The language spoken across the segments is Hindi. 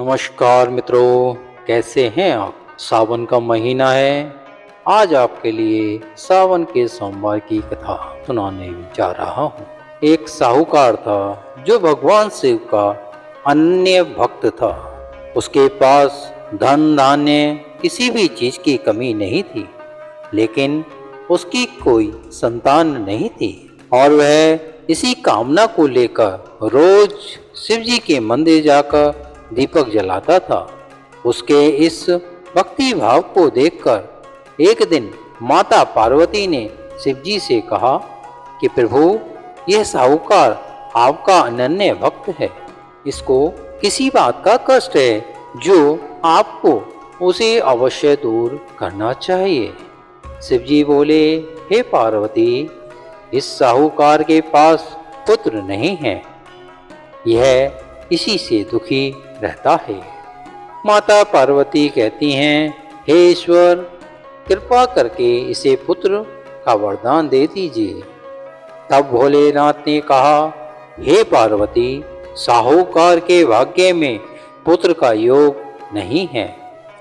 नमस्कार मित्रों, कैसे हैं आप। सावन का महीना है। आज आपके लिए सावन के सोमवार की कथा सुनाने जा रहा हूँ। एक साहूकार था जो भगवान शिव का अनन्य भक्त था। उसके पास धन धान्य किसी भी चीज की कमी नहीं थी, लेकिन उसकी कोई संतान नहीं थी और वह इसी कामना को लेकर रोज शिव जी के मंदिर जाकर दीपक जलाता था। उसके इस भक्ति भाव को देखकर एक दिन माता पार्वती ने शिव जी से कहा कि प्रभु, यह साहूकार आपका अनन्य भक्त है। इसको किसी बात का कष्ट है जो आपको उसे अवश्य दूर करना चाहिए। शिव जी बोले, हे पार्वती, इस साहूकार के पास पुत्र नहीं है, यह इसी से दुखी रहता है। माता पार्वती कहती हैं, हे ईश्वर, कृपा करके इसे पुत्र का वरदान दे दीजिए। तब भोलेनाथ ने कहा, हे पार्वती, साहूकार के भाग्य में पुत्र का योग नहीं है।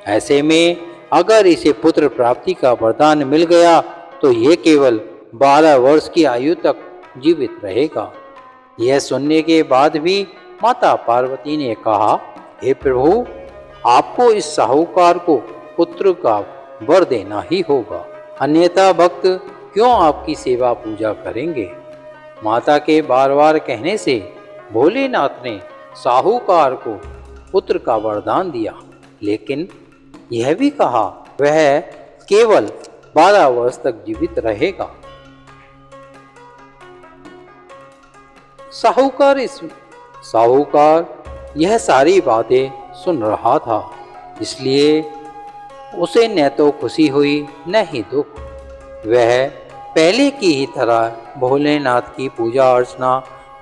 ऐसे में अगर इसे पुत्र प्राप्ति का वरदान मिल गया तो यह केवल 12 वर्ष की आयु तक जीवित रहेगा। यह सुनने के बाद भी माता पार्वती ने कहा, हे प्रभु, आपको इस साहूकार को पुत्र का वर देना ही होगा, अन्यथा भक्त क्यों आपकी सेवा पूजा करेंगे। माता के बार बार कहने से भोलेनाथ ने साहूकार को पुत्र का वरदान दिया, लेकिन यह भी कहा वह केवल 12 वर्ष तक जीवित रहेगा। साहूकार यह सारी बातें सुन रहा था, इसलिए उसे न तो खुशी हुई न ही दुख। वह पहले की ही तरह भोलेनाथ की पूजा अर्चना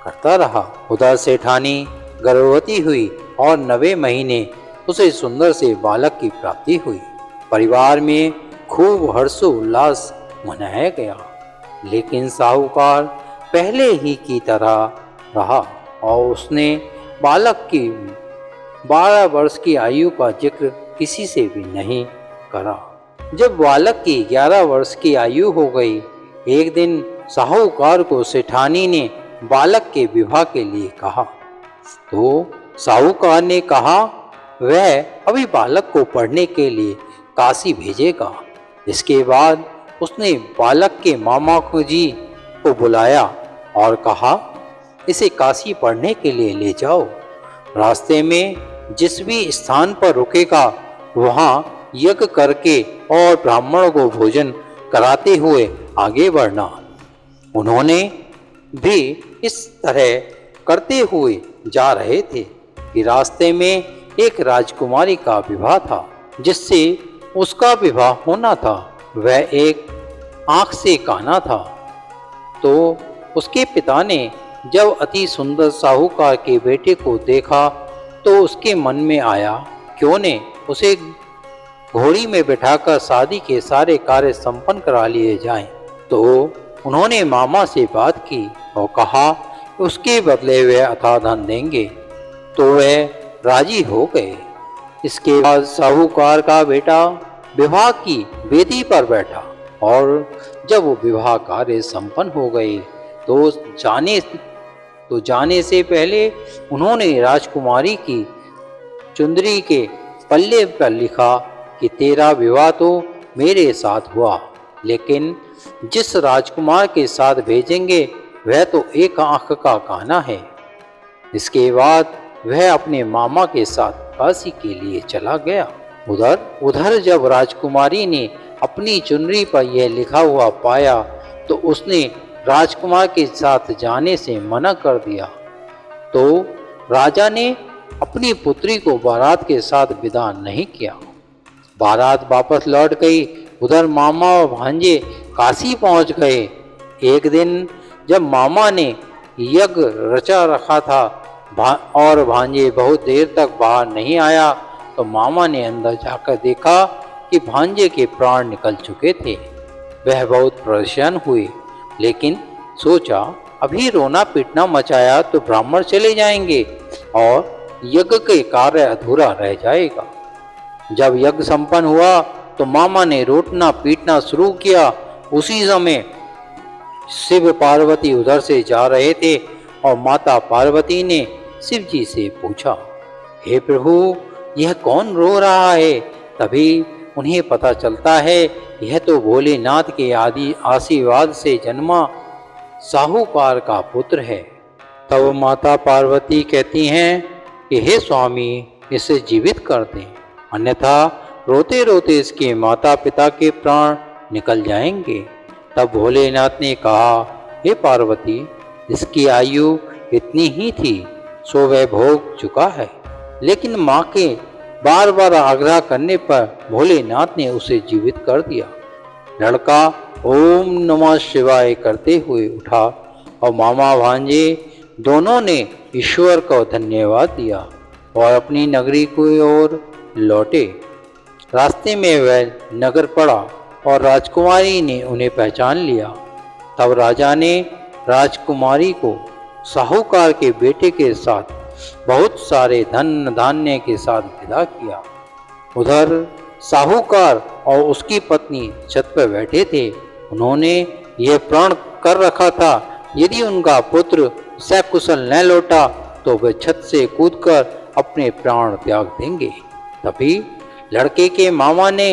करता रहा। उधर सेठानी गर्भवती हुई और 9वें महीने उसे सुंदर से बालक की प्राप्ति हुई। परिवार में खूब हर्षोल्लास मनाया गया, लेकिन साहूकार पहले ही की तरह रहा और उसने बालक की 12 वर्ष की आयु का जिक्र किसी से भी नहीं करा। जब बालक की 11 वर्ष की आयु हो गई, एक दिन साहूकार को सेठानी ने बालक के विवाह के लिए कहा। तो साहूकार ने कहा वह अभी बालक को पढ़ने के लिए काशी भेजेगा। इसके बाद उसने बालक के मामा जी को बुलाया और कहा, इसे काशी पढ़ने के लिए ले जाओ। रास्ते में जिस भी स्थान पर रुकेगा वहाँ यज्ञ करके और ब्राह्मणों को भोजन कराते हुए आगे बढ़ना। उन्होंने भी इस तरह करते हुए जा रहे थे कि रास्ते में एक राजकुमारी का विवाह था जिससे उसका विवाह होना था। वह एक आँख से काना था। तो उसके पिता ने जब अति सुंदर साहूकार के बेटे को देखा तो उसके मन में आया क्यों ने उसे घोड़ी में बिठाकर शादी के सारे कार्य संपन्न करा लिए जाएं। तो उन्होंने मामा से बात की और कहा उसके बदले वे अथाह धन देंगे। तो वह राजी हो गए। इसके बाद साहूकार का बेटा विवाह की वेदी पर बैठा और जब वो विवाह कार्य संपन्न हो गए तो जाने से पहले उन्होंने राजकुमारी की चुंदरी के पल्ले पर लिखा कि तेरा विवाह तो मेरे साथ हुआ, लेकिन जिस राजकुमार के साथ भेजेंगे वह तो एक आंख का काना है। इसके बाद वह अपने मामा के साथ काशी के लिए चला गया। उधर जब राजकुमारी ने अपनी चुनरी पर यह लिखा हुआ पाया तो उसने राजकुमार के साथ जाने से मना कर दिया। तो राजा ने अपनी पुत्री को बारात के साथ विदा नहीं किया। बारात वापस लौट गई। उधर मामा और भांजे काशी पहुंच गए। एक दिन जब मामा ने यज्ञ रचा रखा था और भांजे बहुत देर तक बाहर नहीं आया तो मामा ने अंदर जाकर देखा कि भांजे के प्राण निकल चुके थे। वह बहुत परेशान हुए, लेकिन सोचा अभी रोना पीटना मचाया तो ब्राह्मण चले जाएंगे और यज्ञ के कार्य अधूरा रह जाएगा। जब यज्ञ संपन्न हुआ तो मामा ने रोटना पीटना शुरू किया। उसी समय शिव पार्वती उधर से जा रहे थे और माता पार्वती ने शिव जी से पूछा, हे प्रभु, यह कौन रो रहा है? तभी उन्हें पता चलता है यह तो भोलेनाथ के आदि आशीर्वाद से जन्मा साहूकार का पुत्र है। तब माता पार्वती कहती हैं कि हे स्वामी, इसे जीवित कर दें, अन्यथा रोते रोते इसके माता पिता के प्राण निकल जाएंगे। तब भोलेनाथ ने कहा, हे पार्वती, इसकी आयु इतनी ही थी, सो वह भोग चुका है। लेकिन माँ के बार बार आग्रह करने पर भोलेनाथ ने उसे जीवित कर दिया। लड़का ओम नमः शिवाय करते हुए उठा और मामा भांजे दोनों ने ईश्वर को धन्यवाद दिया और अपनी नगरी की ओर लौटे। रास्ते में वह नगर पड़ा और राजकुमारी ने उन्हें पहचान लिया। तब राजा ने राजकुमारी को साहूकार के बेटे के साथ बहुत सारे धन धान्य के साथ विदा किया। उधर साहूकार और उसकी पत्नी छत पर बैठे थे। उन्होंने यह प्रण कर रखा था, यदि उनका पुत्र सकुशल न लौटा तो वे छत से कूदकर अपने प्राण त्याग देंगे। तभी लड़के के मामा ने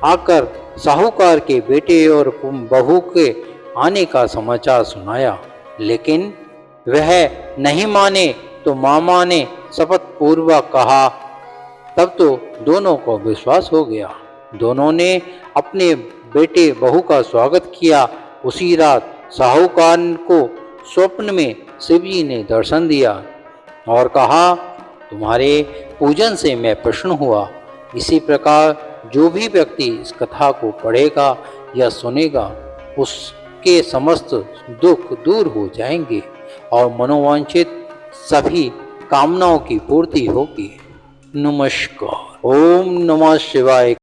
आकर साहूकार के बेटे और बहू के आने का समाचार सुनाया, लेकिन वह नहीं माने तो मामा ने शपथ पूर्वक कहा। तब तो दोनों को विश्वास हो गया। दोनों ने अपने बेटे बहू का स्वागत किया। उसी रात साहूकार को स्वप्न में शिवजी ने दर्शन दिया और कहा, तुम्हारे पूजन से मैं प्रसन्न हुआ। इसी प्रकार जो भी व्यक्ति इस कथा को पढ़ेगा या सुनेगा, उसके समस्त दुख दूर हो जाएंगे और मनोवांछित सभी कामनाओं की पूर्ति होगी। नमस्कार। ओम नमः शिवाय।